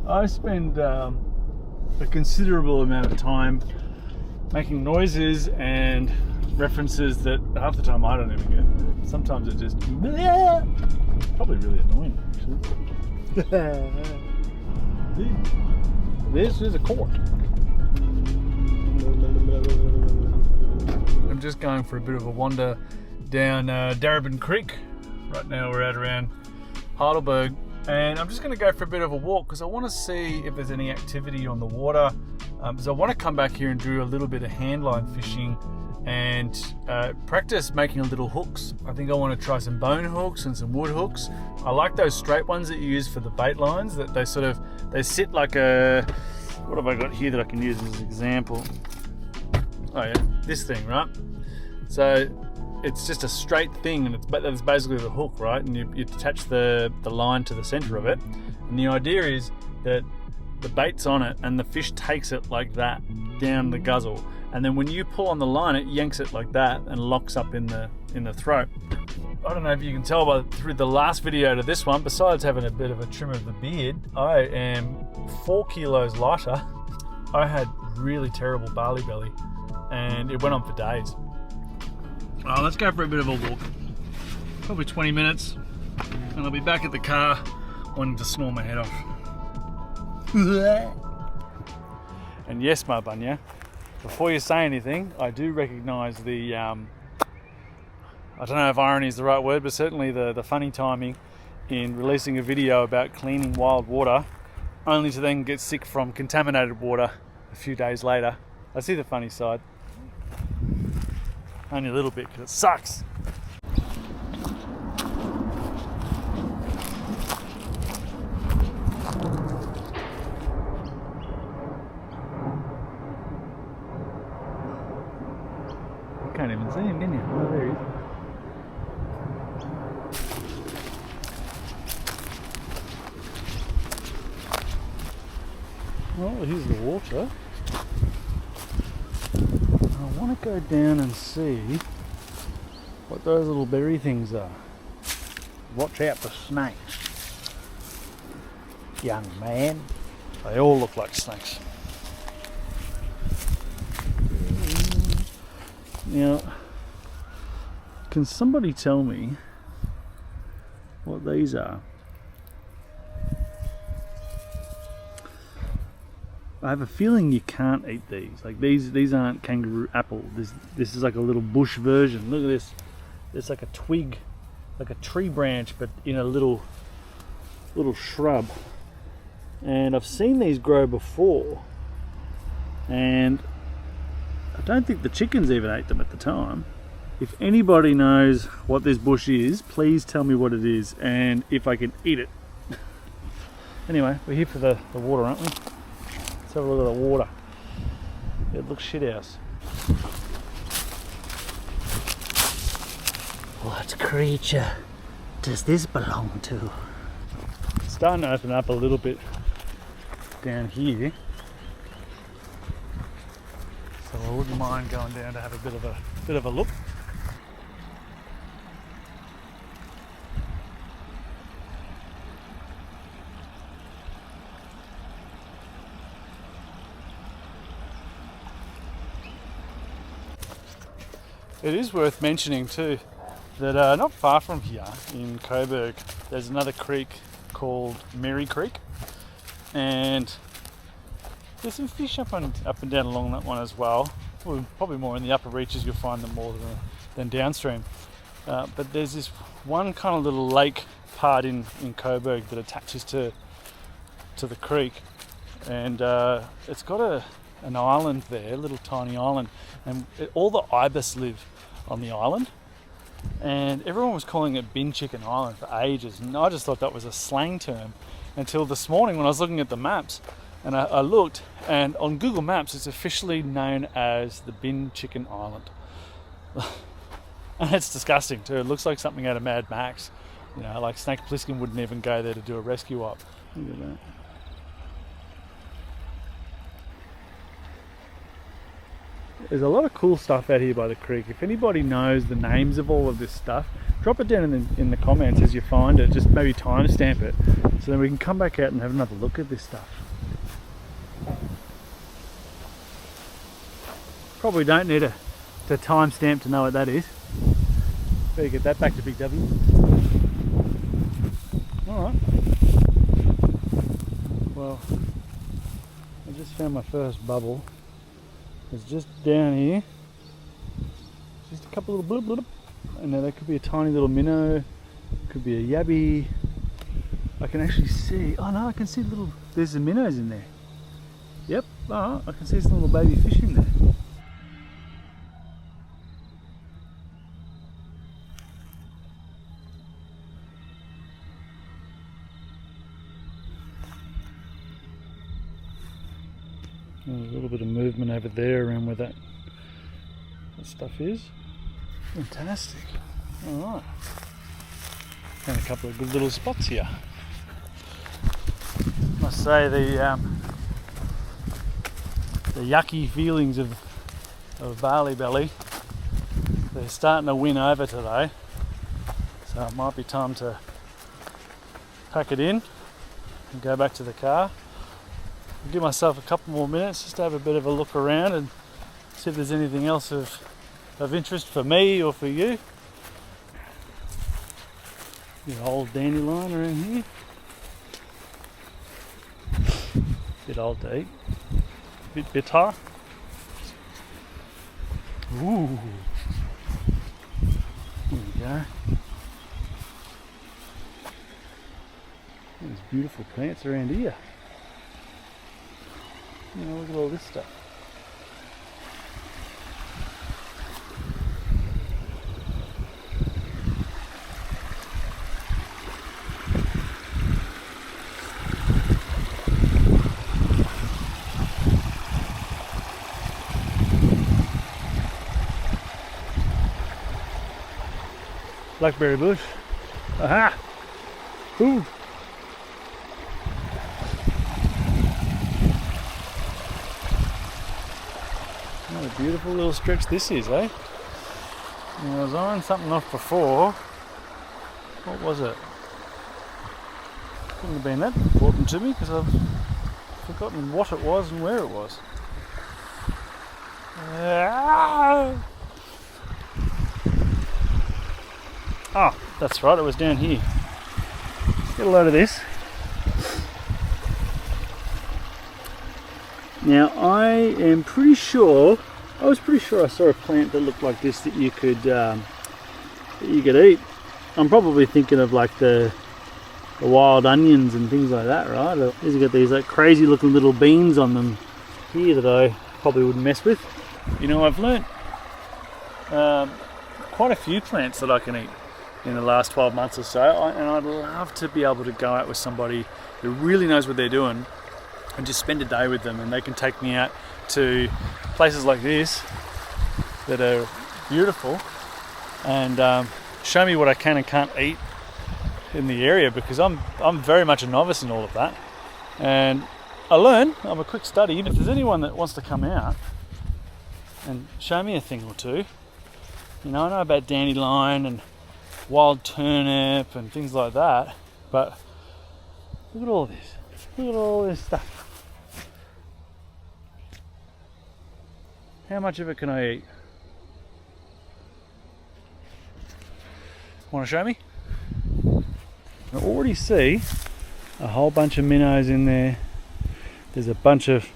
I spend a considerable amount of time making noises and references that half the time I don't even get. Sometimes it just probably really annoying actually. This is a court. I'm just going for a bit of a wander down Darebin Creek. Right now we're out around Heidelberg, and I'm just going to go for a bit of a walk because I want to see if there's any activity on the water. Because I want to come back here and do a little bit of handline fishing and practice making little hooks. I think I want to try some bone hooks and some wood hooks. I like those straight ones that you use for the bait lines, that they sit like a, what have I got here that I can use as an example? Oh yeah, this thing, right? So it's just a straight thing, and that's basically the hook, right? And you attach the line to the center of it, and the idea is that the bait's on it and the fish takes it like that down the guzzle, and then when you pull on the line it yanks it like that and locks up in the throat. I don't know if you can tell through the last video to this one, besides having a bit of a trim of the beard, I am 4 kilos lighter. I had really terrible barley belly and it went on for days. Let's go for a bit of a walk, probably 20 minutes, and I'll be back at the car wanting to snore my head off. And yes, my bunya, before you say anything, I do recognise the, I don't know if irony is the right word, but certainly the funny timing in releasing a video about cleaning wild water, only to then get sick from contaminated water a few days later. I see the funny side. Only a little bit, because it sucks. You can't even see him, can you? Oh, there he is. Well, here's the water. I want to go down and see what those little berry things are. Watch out for snakes, young man. They all look like snakes. Now, can somebody tell me what these are? I have a feeling you can't eat these. Like these aren't kangaroo apple. This is like a little bush version. Look at this. It's like a twig, like a tree branch, but in a little shrub. And I've seen these grow before, and I don't think the chickens even ate them at the time. If anybody knows what this bush is, please tell me what it is and if I can eat it. Anyway, we're here for the water, aren't we? Let's have a look at the water. It looks shit house. What creature does this belong to? It's starting to open up a little bit down here, so I wouldn't mind going down to have a bit of a look. It is worth mentioning too that not far from here in Coburg there's another creek called Mary Creek, and there's some fish up and down along that one as well. Probably more in the upper reaches you'll find them more than downstream. But there's this one kind of little lake part in Coburg that attaches to the creek, and it's got an island there, a little tiny island, and all the ibis live on the island, and everyone was calling it Bin Chicken Island for ages, and I just thought that was a slang term until this morning when I was looking at the maps, and I looked, and on Google Maps it's officially known as the Bin Chicken Island. And it's disgusting too. It looks like something out of Mad Max, you know, like Snake Plissken wouldn't even go there to do a rescue op. Look at that. There's a lot of cool stuff out here by the creek. If anybody knows the names of all of this stuff, drop it down in the comments as you find it. Just maybe timestamp it So then we can come back out and have another look at this stuff. Probably don't need a timestamp to know what that is. Better get that back to Big W. Alright. Well, I just found my first bubble. It's just down here. Just a couple little blub blub. And now that could be a tiny little minnow. Could be a yabby. I can actually see, oh no, I can see there's some minnows in there. Yep, I can see some little baby fish in there. There's a little bit of movement over there around where that stuff is. Fantastic. Alright. And a couple of good little spots here. Must say the yucky feelings of barley belly, they're starting to win over today. So it might be time to pack it in and go back to the car. I'll give myself a couple more minutes just to have a bit of a look around and see if there's anything else of interest for me or for you. The old dandelion around here. Bit old to eat. Bit bitter. Ooh. There we go. There's beautiful plants around here. You know, look at all this stuff. Blackberry bush. Aha! Ooh! What a beautiful little stretch this is, eh? Now, I was eyeing something off before. What was it? Couldn't have been that important to me because I've forgotten what it was and where it was. Oh, that's right, it was down here. Get a load of this. Now I was pretty sure I saw a plant that looked like this that you could eat. I'm probably thinking of like the wild onions and things like that, right? These have got these like crazy looking little beans on them here that I probably wouldn't mess with. You know, I've learnt quite a few plants that I can eat in the last 12 months or so, and I'd love to be able to go out with somebody who really knows what they're doing and just spend a day with them, and they can take me out to places like this that are beautiful and show me what I can and can't eat in the area, because I'm very much a novice in all of that, and I learn. I'm a quick study. If there's anyone that wants to come out and show me a thing or two, you know, I know about dandelion and wild turnip and things like that, but look at all this. Look at all this stuff. How much of it can I eat? Want to show me? I already see a whole bunch of minnows in there. There's a bunch of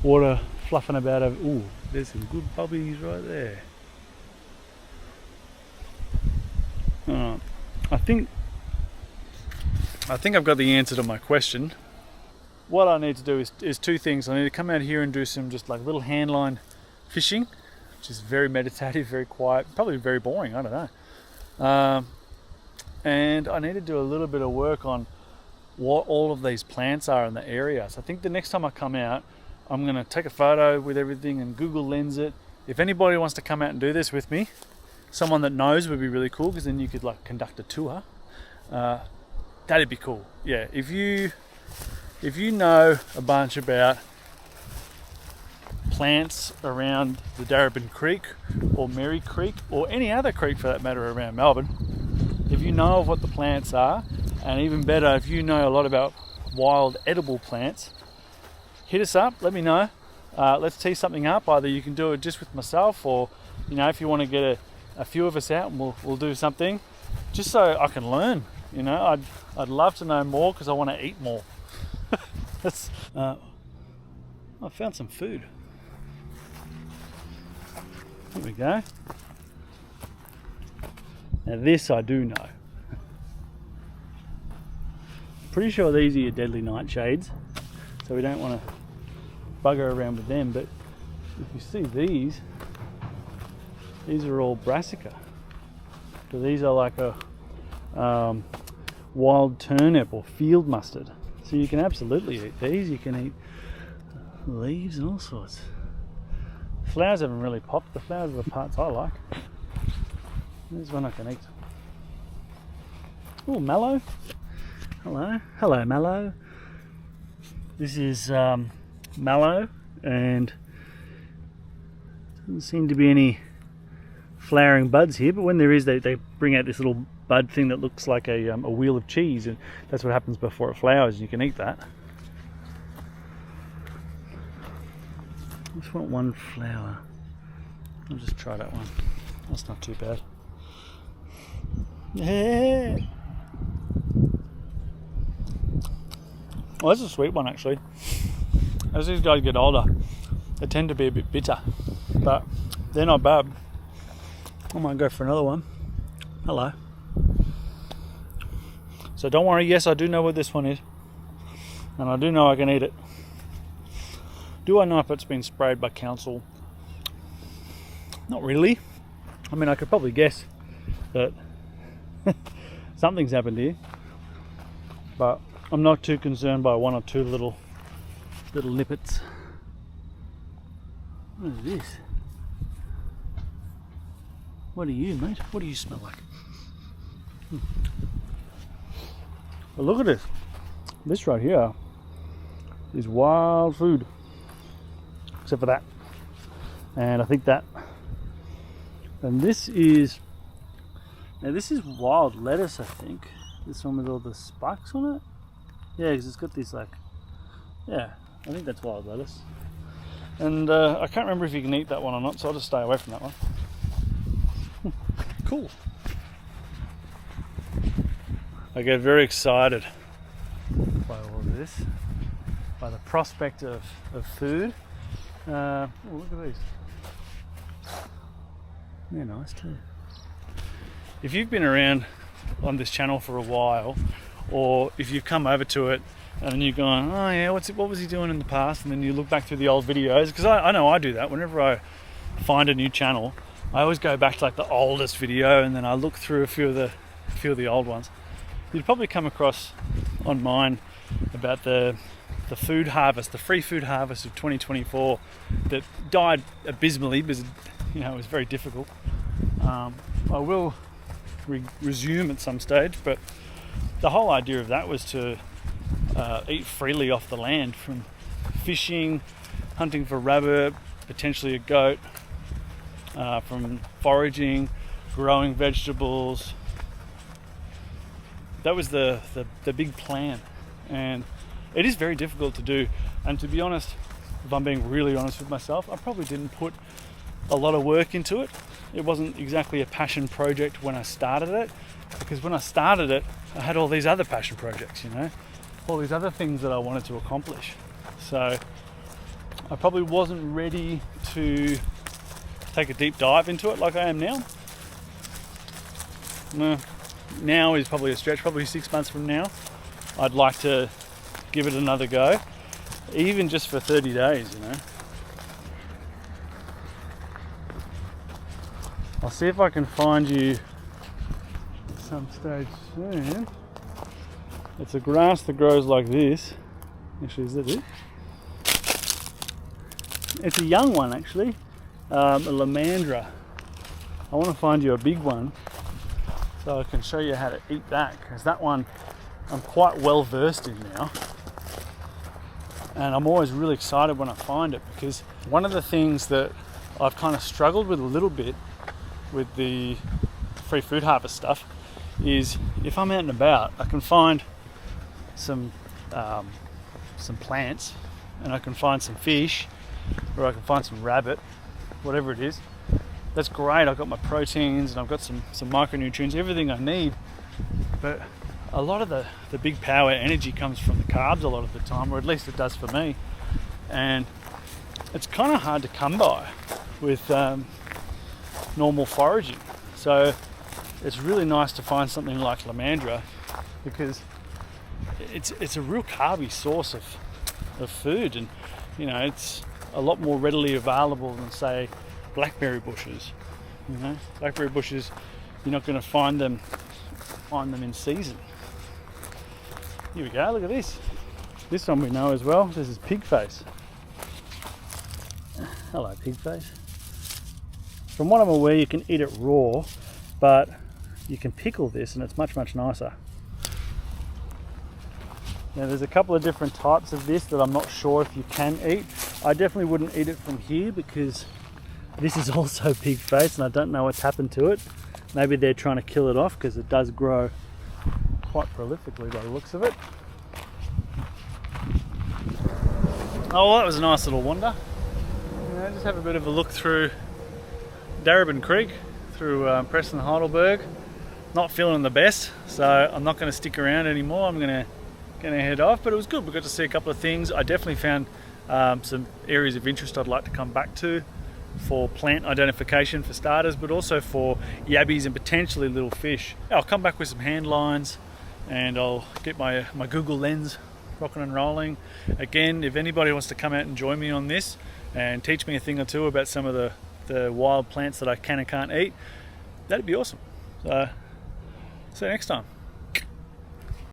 water fluffing about over. Ooh, there's some good bubbies right there. I think I've got the answer to my question. What I need to do is two things. I need to come out here and do some just like little handline fishing, which is very meditative, very quiet, probably very boring, I don't know. And I need to do a little bit of work on what all of these plants are in the area. So I think the next time I come out, I'm going to take a photo with everything and Google Lens it. If anybody wants to come out and do this with me, someone that knows would be really cool, because then you could like conduct a tour. That'd be cool. Yeah, if you know a bunch about plants around the Darebin Creek or Merry Creek or any other creek for that matter around Melbourne, if you know of what the plants are, And even better, if you know a lot about wild edible plants, hit us up, let me know. Let's tee something up. Either you can do it just with myself, or you know, if you want to get a few of us out, and we'll do something just so I can learn. You know, I'd love to know more because I want to eat more. That's I found some food. Here we go. Now this I do know. Pretty sure these are your deadly nightshades, so we don't want to bugger around with them. But if you see these are all brassica. So these are like a wild turnip or field mustard. So you can absolutely eat these. You can eat leaves and all sorts. Flowers haven't really popped. The flowers are the parts I like. There's one I can eat. Oh, mallow. Hello mallow. This is mallow, and doesn't seem to be any flowering buds here, but when there is, they bring out this little bud thing that looks like a wheel of cheese, and that's what happens before it flowers. You can eat that. I just want one flower. I'll just try that one. That's not too bad. Yeah. Well, that's a sweet one actually. As these guys get older, they tend to be a bit bitter, but they're not bad. I might go for another one. Hello. So don't worry, yes, I do know what this one is, and I do know I can eat it. Do I know if it's been sprayed by council? Not really. I mean, I could probably guess that something's happened here, but I'm not too concerned by one or two little nippets. What is this? What are you, mate? What do you smell like? Well, look at this. This right here is wild food, except for that. And I think that. And this is wild lettuce, I think. This one with all the spikes on it. Yeah, because it's got these like, yeah, I think that's wild lettuce. And I can't remember if you can eat that one or not, so I'll just stay away from that one. Cool. I get very excited by all of this, by the prospect of food. Oh, look at these. They're nice too. If you've been around on this channel for a while, or if you've come over to it and you're going, oh yeah, what was he doing in the past? And then you look back through the old videos, because I know I do that. Whenever I find a new channel, I always go back to like the oldest video, and then I look through a few of the old ones. You'd probably come across on mine about the food harvest, the free food harvest of 2024 that died abysmally because it was very difficult. I will resume at some stage, but the whole idea of that was to eat freely off the land, from fishing, hunting for rabbit, potentially a goat, from foraging, growing vegetables. That was the big plan, and it is very difficult to do. And to be honest, if I'm being really honest with myself, I probably didn't put a lot of work into it. It wasn't exactly a passion project when I started it, because when I started it, I had all these other passion projects, all these other things that I wanted to accomplish. So I probably wasn't ready to take a deep dive into it like I am now. No, now is probably a stretch. Probably 6 months from now, I'd like to give it another go, even just for 30 days, I'll see if I can find you at some stage soon. It's a grass that grows like this. Actually, is that it? It's a young one, actually. A Lomandra. I want to find you a big one so I can show you how to eat that, because that one I'm quite well versed in now. And I'm always really excited when I find it, because one of the things that I've kind of struggled with a little bit with the free food harvest stuff is if I'm out and about, I can find some plants, and I can find some fish, or I can find some rabbit, whatever it is. That's great. I've got my proteins and I've got some micronutrients, everything I need. But a lot of the big power energy comes from the carbs a lot of the time, or at least it does for me. And it's kind of hard to come by with normal foraging. So it's really nice to find something like Lomandra, because it's a real carby source of food, and you know, it's a lot more readily available than, say, blackberry bushes. You know, blackberry bushes, you're not going to find them in season. Here we go, look at this. This one we know as well. This is Pigface. Hello, Pigface. From what I'm aware, you can eat it raw, but you can pickle this and it's much, much nicer. Now there's a couple of different types of this that I'm not sure if you can eat. I definitely wouldn't eat it from here because this is also Pigface and I don't know what's happened to it. Maybe they're trying to kill it off because it does grow quite prolifically by the looks of it. Oh, well, that was a nice little wander. You know, just have a bit of a look through Darebin Creek, through Preston Heidelberg. Not feeling the best, so I'm not going to stick around anymore. I'm going to head off, but it was good. We got to see a couple of things. I definitely found some areas of interest I'd like to come back to for plant identification for starters, but also for yabbies and potentially little fish. I'll come back with some hand lines and I'll get my Google Lens rocking and rolling. Again, if anybody wants to come out and join me on this and teach me a thing or two about some of the wild plants that I can and can't eat, that'd be awesome. So see you next time.